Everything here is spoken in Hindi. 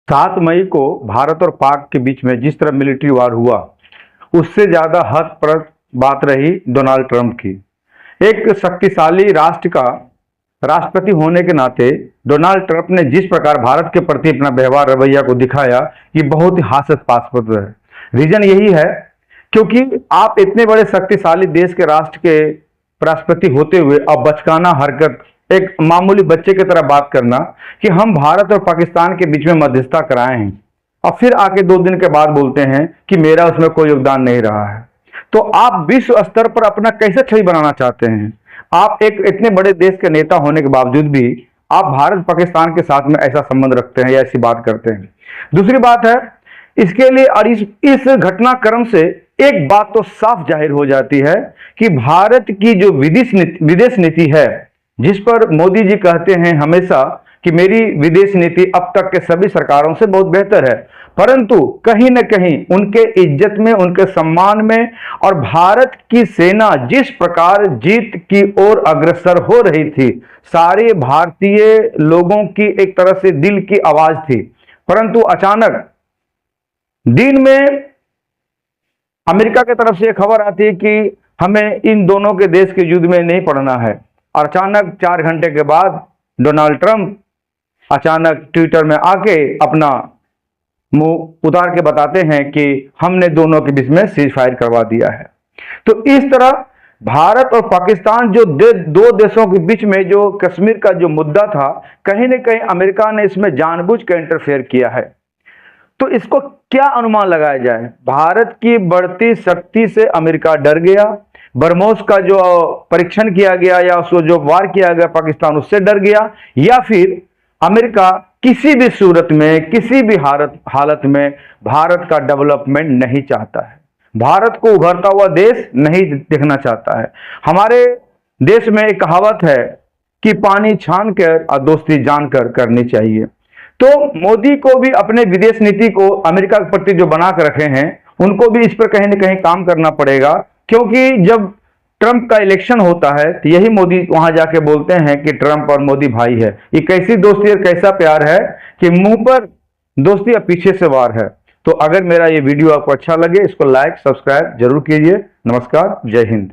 7 मई को भारत और पाक के बीच में जिस तरह मिलिट्री वार हुआ, उससे ज्यादा हद पर बात रही डोनाल्ड ट्रंप की। एक शक्तिशाली राष्ट्र का राष्ट्रपति होने के नाते डोनाल्ड ट्रंप ने जिस प्रकार भारत के प्रति अपना व्यवहार रवैया को दिखाया, ये बहुत ही हास्यास्पद है। रीजन यही है क्योंकि आप इतने बड़े शक्तिशाली देश के राष्ट्र के राष्ट्रपति होते हुए अब बचकाना हरकत, एक मामूली बच्चे की तरह बात करना कि हम भारत और पाकिस्तान के बीच में मध्यस्थता कराए हैं, और फिर आके 2 दिन के बाद बोलते हैं कि मेरा उसमें कोई योगदान नहीं रहा है। तो आप विश्व स्तर पर अपना कैसे छवि बनाना चाहते हैं? आप एक इतने बड़े देश के नेता होने के बावजूद भी आप भारत पाकिस्तान के साथ में ऐसा संबंध रखते हैं या ऐसी बात करते हैं। दूसरी बात है इसके लिए, और इस घटनाक्रम से एक बात तो साफ जाहिर हो जाती है कि भारत की जो विदेश नीति है, जिस पर मोदी जी कहते हैं हमेशा कि मेरी विदेश नीति अब तक के सभी सरकारों से बहुत बेहतर है, परंतु कहीं न कहीं उनके इज्जत में, उनके सम्मान में, और भारत की सेना जिस प्रकार जीत की ओर अग्रसर हो रही थी, सारे भारतीय लोगों की एक तरह से दिल की आवाज थी। परंतु अचानक दिन में अमेरिका की तरफ से खबर आती है कि हमें इन दोनों के देश के युद्ध में नहीं पड़ना है, और अचानक 4 घंटे के बाद डोनाल्ड ट्रंप अचानक ट्विटर में आके अपना मुंह उतार के बताते हैं कि हमने दोनों के बीच में सीज फायर करवा दिया है। तो इस तरह भारत और पाकिस्तान जो दो देशों के बीच में जो कश्मीर का जो मुद्दा था, कहीं न कहीं अमेरिका ने इसमें जानबूझ कर इंटरफेयर किया है। तो इसको क्या अनुमान लगाया जाए? भारत की बढ़ती शक्ति से अमेरिका डर गया, बरमोस का जो परीक्षण किया गया या उसको जो वार किया गया पाकिस्तान, उससे डर गया, या फिर अमेरिका किसी भी सूरत में, किसी भी हालत में भारत का डेवलपमेंट नहीं चाहता है, भारत को उभरता हुआ देश नहीं देखना चाहता है। हमारे देश में एक कहावत है कि पानी छान कर और दोस्ती जानकर करनी चाहिए। तो मोदी को भी अपने विदेश नीति को अमेरिका के प्रति जो बना कर रखे हैं, उनको भी इस पर कहीं न कहीं काम करना पड़ेगा, क्योंकि जब ट्रंप का इलेक्शन होता है तो यही मोदी वहां जाके बोलते हैं कि ट्रंप और मोदी भाई है। ये कैसी दोस्ती और कैसा प्यार है कि मुंह पर दोस्ती और पीछे से वार है। तो अगर मेरा ये वीडियो आपको अच्छा लगे, इसको लाइक सब्सक्राइब जरूर कीजिए। नमस्कार, जय हिंद।